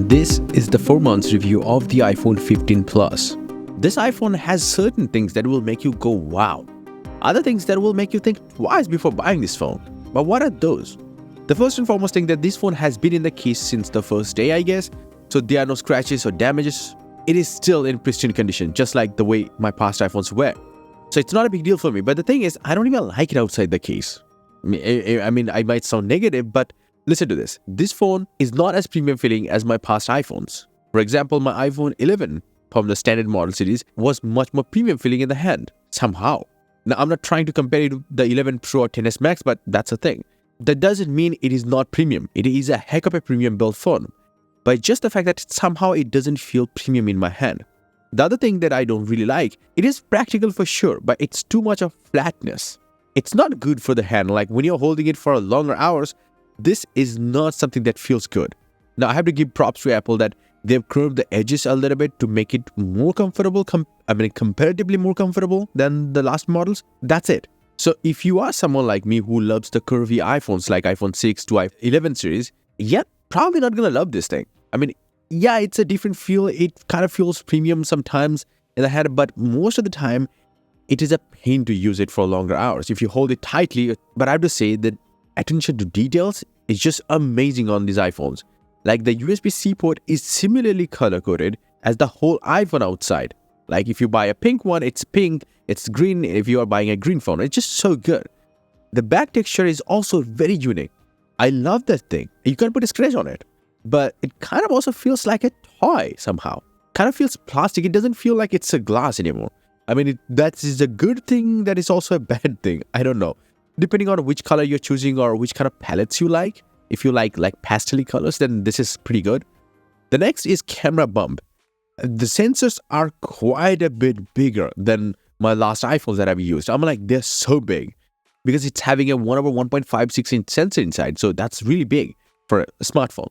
This is the 4 months review of the iPhone 15 Plus. This iPhone has certain things that will make you go wow. Other things that will make you think twice before buying this phone. But what are those? The first and foremost thing that this phone has been in the case since the first day, I guess. So there are no scratches or damages. It is still in pristine condition, just like the way my past iPhones were. So it's not a big deal for me. But the thing is, I don't even like it outside the case. I mean, I might sound negative, but listen to this. This phone is not as premium feeling as my past iPhones. For example, my iPhone 11 from the standard model series was much more premium feeling in the hand, somehow. Now, I'm not trying to compare it to the 11 Pro or 10s Max, but that's a thing. That doesn't mean it is not premium. It is a heck of a premium built phone. But just the fact that somehow it doesn't feel premium in my hand. The other thing that I don't really like, it is practical for sure, but it's too much of flatness. It's not good for the hand. Like when you're holding it for longer hours, this is not something that feels good. Now, I have to give props to Apple that they've curved the edges a little bit to make it more comfortable, comparatively more comfortable than the last models. That's it. So if you are someone like me who loves the curvy iPhones like iPhone 6 to iPhone 11 series, yeah, probably not going to love this thing. I mean, yeah, it's a different feel. It kind of feels premium sometimes in the hand, but most of the time, it is a pain to use it for longer hours if you hold it tightly. But I have to say that attention to details is just amazing on these iPhones. Like the USB-C port is similarly color-coded as the whole iPhone outside. Like if you buy a pink one, it's pink, it's green. If you are buying a green phone, it's just so good. The back texture is also very unique. I love that thing. You can put a scratch on it, but it kind of also feels like a toy somehow. Kind of feels plastic. It doesn't feel like it's a glass anymore. I mean, that is a good thing. That is also a bad thing. I don't know. Depending on which color you're choosing or which kind of palettes you like. If you like pastel colors, then this is pretty good. The next is camera bump. The sensors are quite a bit bigger than my last iPhones that I've used. I'm like, they're so big because it's having a 1/1.56-inch sensor inside. So that's really big for a smartphone.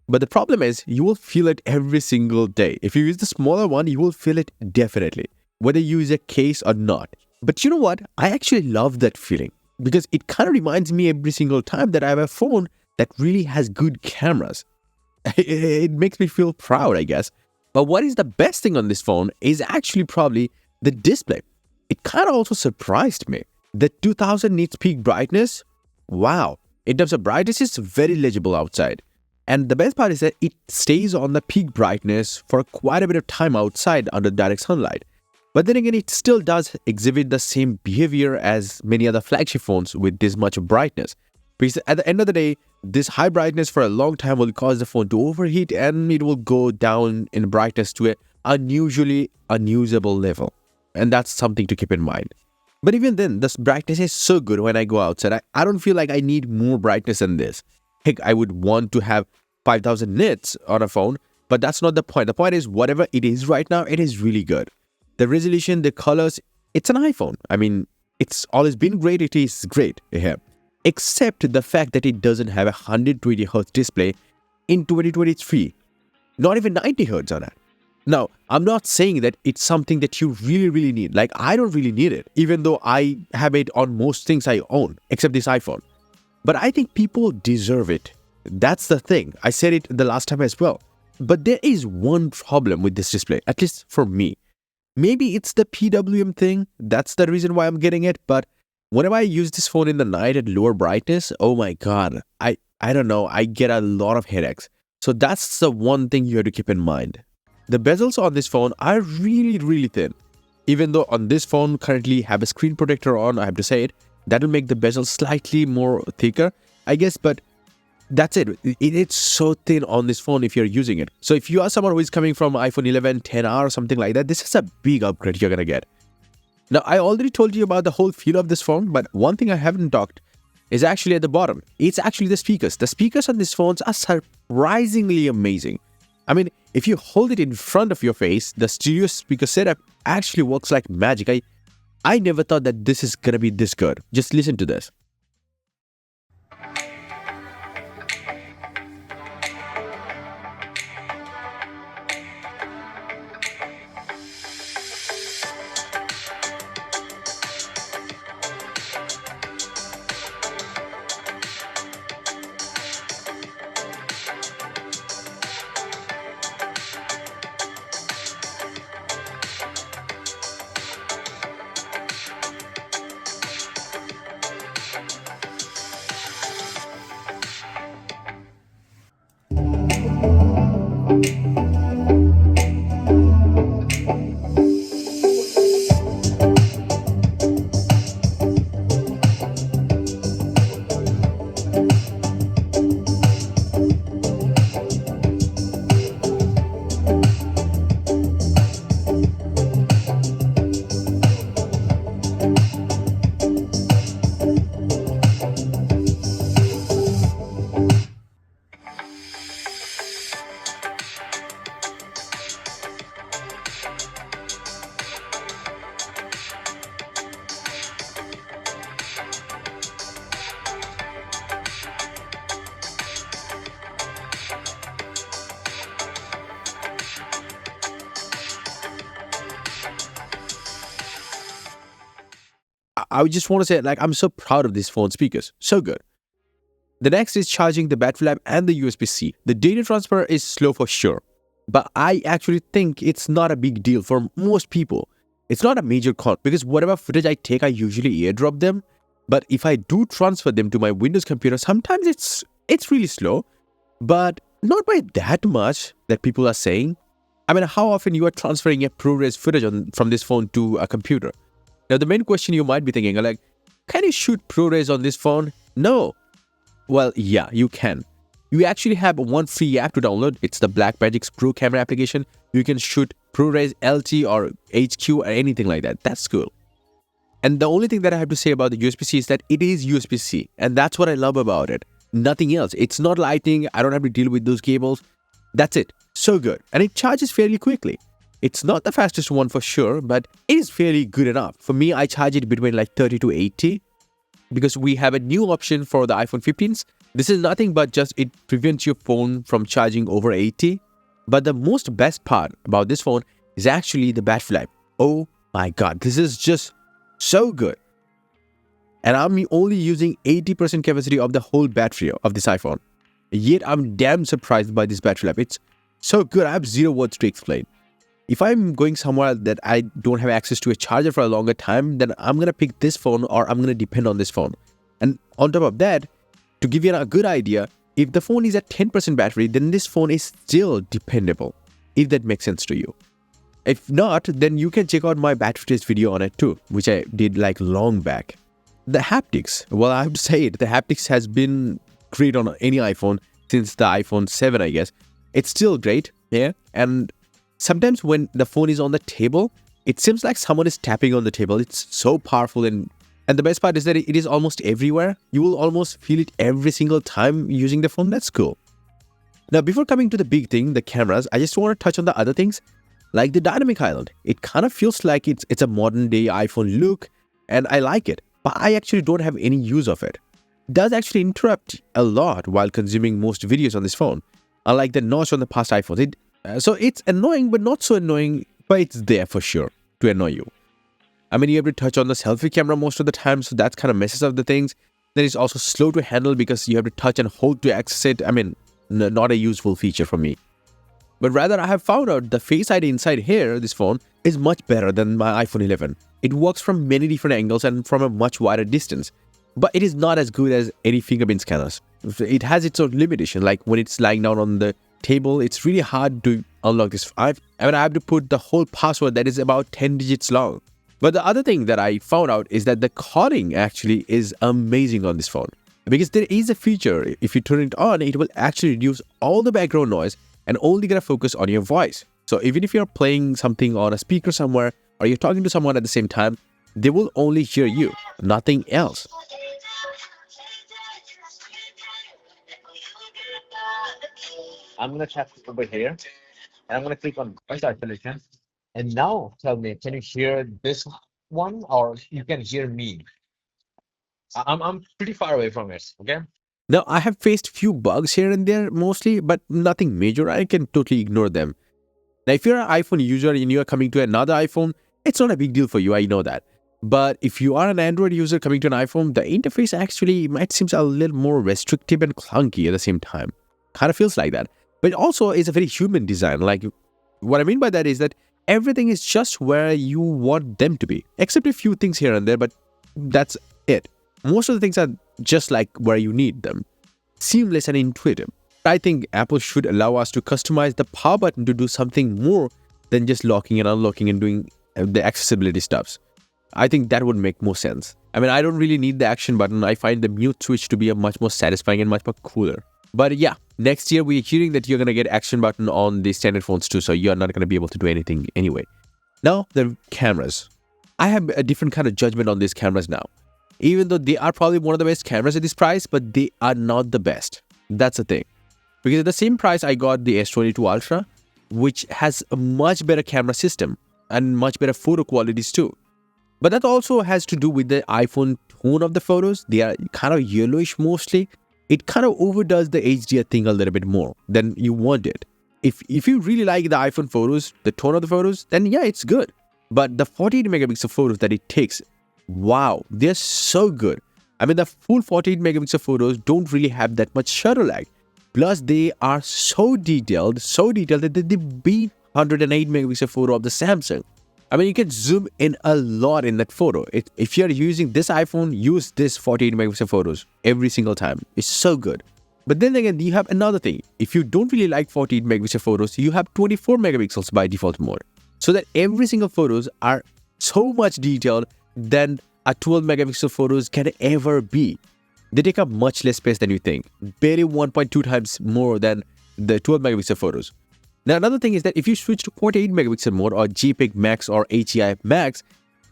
But the problem is you will feel it every single day. If you use the smaller one, you will feel it definitely, whether you use a case or not. But you know what? I actually love that feeling because it kind of reminds me every single time that I have a phone that really has good cameras. It makes me feel proud, I guess. But what is the best thing on this phone is actually probably the display. It kind of also surprised me. The 2000 nits peak brightness, wow. In terms of brightness, it's very legible outside. And the best part is that it stays on the peak brightness for quite a bit of time outside under direct sunlight. But then again, it still does exhibit the same behavior as many other flagship phones with this much brightness. Because at the end of the day, this high brightness for a long time will cause the phone to overheat and it will go down in brightness to an unusually unusable level. And that's something to keep in mind. But even then, this brightness is so good when I go outside. I don't feel like I need more brightness than this. Heck, I would want to have 5000 nits on a phone, but that's not the point. The point is, whatever it is right now, it is really good. The resolution, the colors, it's an iPhone. I mean, it's always been great. It is great here. Except the fact that it doesn't have a 120Hz display in 2023. Not even 90Hz on it. Now, I'm not saying that it's something that you really need. Like, I don't really need it, even though I have it on most things I own, except this iPhone. But I think people deserve it. That's the thing. I said it the last time as well. But there is one problem with this display, at least for me. Maybe it's the PWM thing. That's the reason why I'm getting it. But whenever I use this phone in the night at lower brightness, oh my God, I don't know. I get a lot of headaches. So that's the one thing you have to keep in mind. The bezels on this phone are really thin. Even though on this phone currently have a screen protector on, I have to say it, that will make the bezel slightly more thicker, I guess. But that's it. It's so thin on this phone if you're using it. So if you are someone who is coming from iPhone 11, 10R or something like that, this is a big upgrade you're going to get. Now, I already told you about the whole feel of this phone, but one thing I haven't talked is actually at the bottom. It's actually the speakers. The speakers on these phones are surprisingly amazing. I mean, if you hold it in front of your face, the stereo speaker setup actually works like magic. I never thought that this is going to be this good. Just listen to this. I would just want to say, like, I'm so proud of this phone speakers. So good. The next is charging the battery life and the USB-C. The data transfer is slow for sure, but I actually think it's not a big deal for most people. It's not a major con because whatever footage I take, I usually airdrop them. But if I do transfer them to my Windows computer, sometimes it's really slow, but not by that much that people are saying. I mean, how often you are transferring a ProRes footage from this phone to a computer? Now, the main question you might be thinking, like, can you shoot ProRes on this phone? No. Well, yeah, you can. You actually have one free app to download. It's the Blackmagic's Pro Camera application. You can shoot ProRes LT or HQ or anything like that. That's cool. And the only thing that I have to say about the USB-C is that it is USB-C. And that's what I love about it. Nothing else. It's not Lightning. I don't have to deal with those cables. That's it. So good. And it charges fairly quickly. It's not the fastest one for sure, but it is fairly good enough. For me, I charge it between like 30 to 80 because we have a new option for the iPhone 15s. This is nothing but just it prevents your phone from charging over 80. But the most best part about this phone is actually the battery life. Oh my God, this is just so good. And I'm only using 80% capacity of the whole battery of this iPhone. Yet I'm damn surprised by this battery life. It's so good. I have zero words to explain. If I'm going somewhere that I don't have access to a charger for a longer time, then I'm going to pick this phone or I'm going to depend on this phone. And on top of that, to give you a good idea, if the phone is at 10% battery, then this phone is still dependable, if that makes sense to you. If not, then you can check out my battery test video on it too, which I did like long back. The haptics, well, I have to say it, the haptics has been great on any iPhone since the iPhone 7, I guess. It's still great, yeah. And sometimes when the phone is on the table, it seems like someone is tapping on the table. It's so powerful, and the best part is that it is almost everywhere. You will almost feel it every single time using the phone. That's cool. Now, before coming to the big thing, the cameras, I just want to touch on the other things, like the dynamic island. It kind of feels like it's a modern day iPhone look, and I like it, but I actually don't have any use of it. It does actually interrupt a lot while consuming most videos on this phone, unlike the notch on the past iPhones. So it's annoying, but not so annoying, but it's there for sure to annoy you. I mean, you have to touch on the selfie camera most of the time, so that kind of messes up the things. Then it's also slow to handle because you have to touch and hold to access it. I mean, not a useful feature for me. But rather, I have found out the Face ID inside here, this phone, is much better than my iPhone 11. It works from many different angles and from a much wider distance. But it is not as good as any fingerprint scanners. It has its own limitation, like when it's lying down on the table, it's really hard to unlock this. I have to put the whole password that is about 10 digits long. But the other thing that I found out is that the calling actually is amazing on this phone. Because there is a feature, if you turn it on, it will actually reduce all the background noise and only gonna focus on your voice. So even if you're playing something on a speaker somewhere or you're talking to someone at the same time, they will only hear you, nothing else. I'm gonna tap over here and I'm gonna click on voice isolation. And now tell me, can you hear this one or you can hear me? I'm pretty far away from it, okay? Now, I have faced few bugs here and there mostly, but nothing major. I can totally ignore them. Now, if you're an iPhone user and you're coming to another iPhone, it's not a big deal for you, I know that. But if you are an Android user coming to an iPhone, the interface actually might seem a little more restrictive and clunky at the same time. Kind of feels like that. But also, it's a very human design. Like, what I mean by that is that everything is just where you want them to be, except a few things here and there, but that's it. Most of the things are just like where you need them. Seamless and intuitive. I think Apple should allow us to customize the power button to do something more than just locking and unlocking and doing the accessibility stuffs. I think that would make more sense. I mean, I don't really need the action button. I find the mute switch to be a much more satisfying and much more cooler. But yeah, next year we're hearing that you're going to get action button on the standard phones too, so you're not going to be able to do anything anyway. Now, the cameras. I have a different kind of judgment on these cameras now. Even though they are probably one of the best cameras at this price, but they are not the best. That's the thing. Because at the same price, I got the S22 Ultra, which has a much better camera system and much better photo qualities too. But that also has to do with the iPhone tone of the photos. They are kind of yellowish mostly. It kind of overdoes the HDR thing a little bit more than you want it. If you really like the iPhone photos, the tone of the photos, then yeah, it's good. But the 48 megapixel photos that it takes, wow, they're so good. I mean, the full 48 megapixel photos don't really have that much shutter lag. Plus, they are so detailed that they beat 108 megapixel photo of the Samsung. I mean, you can zoom in a lot in that photo. If you're using this iPhone, use this 48 megapixel photos every single time. It's so good. But then again, you have another thing. If you don't really like 48 megapixel photos, you have 24 megapixels by default mode. So that every single photos are so much detailed than a 12 megapixel photos can ever be. They take up much less space than you think, barely 1.2 times more than the 12 megapixel photos. Now, another thing is that if you switch to 48 megapixel mode or JPEG Max or HEI Max,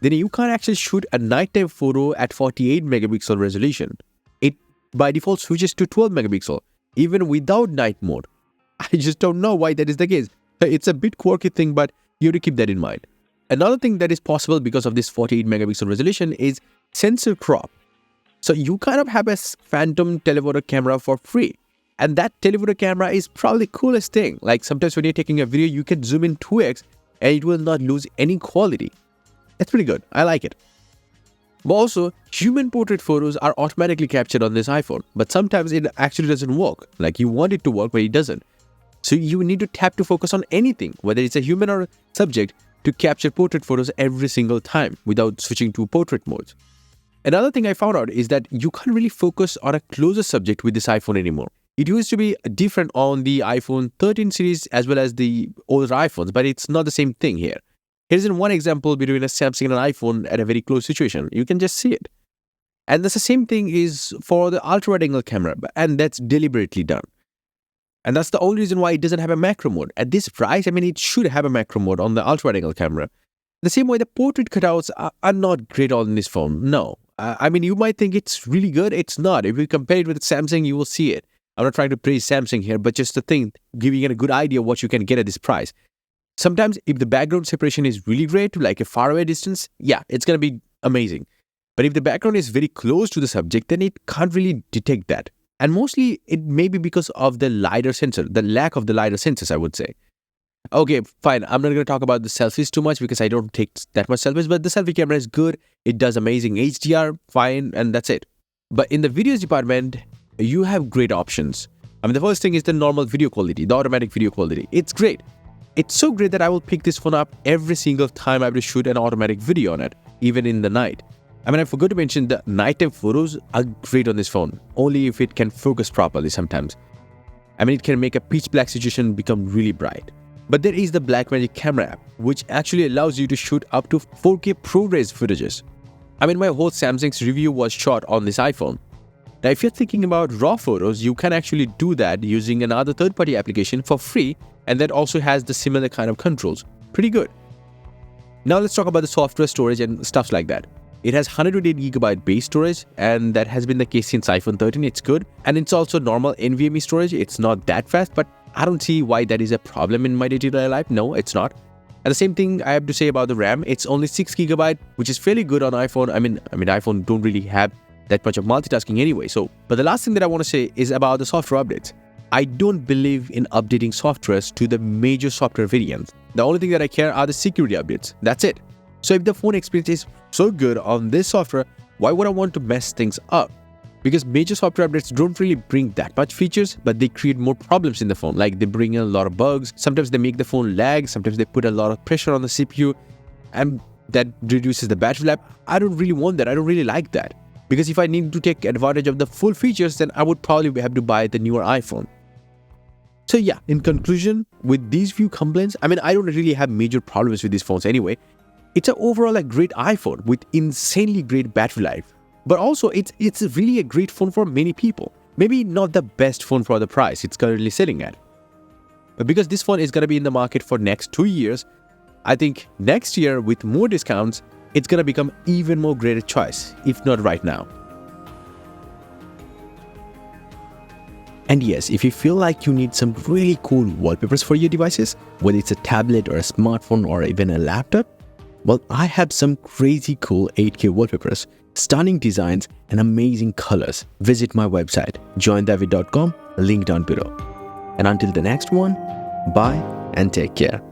then you can't actually shoot a nighttime photo at 48 megapixel resolution. It by default switches to 12 megapixel, even without night mode. I just don't know why that is the case. It's a bit quirky thing, but you have to keep that in mind. Another thing that is possible because of this 48 megapixel resolution is sensor crop. So you kind of have a phantom telephoto camera for free. And that telephoto camera is probably the coolest thing. Like sometimes when you're taking a video, you can zoom in 2x and it will not lose any quality. That's pretty good. I like it. But also, human portrait photos are automatically captured on this iPhone. But sometimes it actually doesn't work. Like you want it to work, but it doesn't. So you need to tap to focus on anything, whether it's a human or a subject, to capture portrait photos every single time without switching to portrait modes. Another thing I found out is that you can't really focus on a closer subject with this iPhone anymore. It used to be different on the iPhone 13 series as well as the older iPhones, but it's not the same thing here. Here's one example between a Samsung and an iPhone at a very close situation. You can just see it. And that's the same thing is for the ultra-wide angle camera, and that's deliberately done. And that's the only reason why it doesn't have a macro mode. At this price, I mean, it should have a macro mode on the ultra-wide angle camera. The same way the portrait cutouts are not great on this phone. No. I mean, you might think it's really good. It's not. If you compare it with Samsung, you will see it. I'm not trying to praise Samsung here, but just the thing, giving you a good idea of what you can get at this price. Sometimes if the background separation is really great, like a faraway distance, yeah, it's going to be amazing. But if the background is very close to the subject, then it can't really detect that. And mostly it may be because of the LiDAR sensor, the lack of the LiDAR sensors, I would say. Okay, fine. I'm not going to talk about the selfies too much because I don't take that much selfies, but the selfie camera is good. It does amazing HDR, fine, and that's it. But in the videos department, you have great options. I mean, the first thing is the normal video quality, the automatic video quality. It's great. It's so great that I will pick this phone up every single time I have to shoot an automatic video on it, even in the night. I mean, I forgot to mention the nighttime photos are great on this phone, only if it can focus properly sometimes. I mean, it can make a pitch black situation become really bright. But there is the Blackmagic camera app, which actually allows you to shoot up to 4K ProRes footages. I mean, my whole Samsung's review was shot on this iPhone. Now, if you're thinking about raw photos, you can actually do that using another third-party application for free, and that also has the similar kind of controls. Pretty good. Now let's talk about the software storage and stuff like that. It has 128GB base storage, and that has been the case since iPhone 13. It's good. And it's also normal NVMe storage. It's not that fast, but I don't see why that is a problem in my day-to-day life. No, it's not. And the same thing I have to say about the RAM. It's only 6GB, which is fairly good on iPhone. I mean, iPhone don't really have that much of multitasking anyway. But the last thing that I want to say is about the software updates. I don't believe in updating softwares to the major software variants. The only thing that I care are the security updates. That's it. So if the phone experience is so good on this software, why would I want to mess things up? Because major software updates don't really bring that much features, but they create more problems in the phone. Like they bring in a lot of bugs. Sometimes they make the phone lag. Sometimes they put a lot of pressure on the CPU, and that reduces the battery life. I don't really want that. I don't really like that. Because if I need to take advantage of the full features, then I would probably have to buy the newer iPhone. So yeah, in conclusion, with these few complaints, I mean, I don't really have major problems with these phones anyway. It's overall a great iPhone with insanely great battery life. But also, it's really a great phone for many people. Maybe not the best phone for the price it's currently selling at. But because this phone is going to be in the market for next 2 years, I think next year with more discounts, it's going to become even more greater choice, if not right now. And yes, if you feel like you need some really cool wallpapers for your devices, whether it's a tablet or a smartphone or even a laptop, well, I have some crazy cool 8K wallpapers, stunning designs, and amazing colors. Visit my website, joindavid.com, link down below. And until the next one, bye and take care.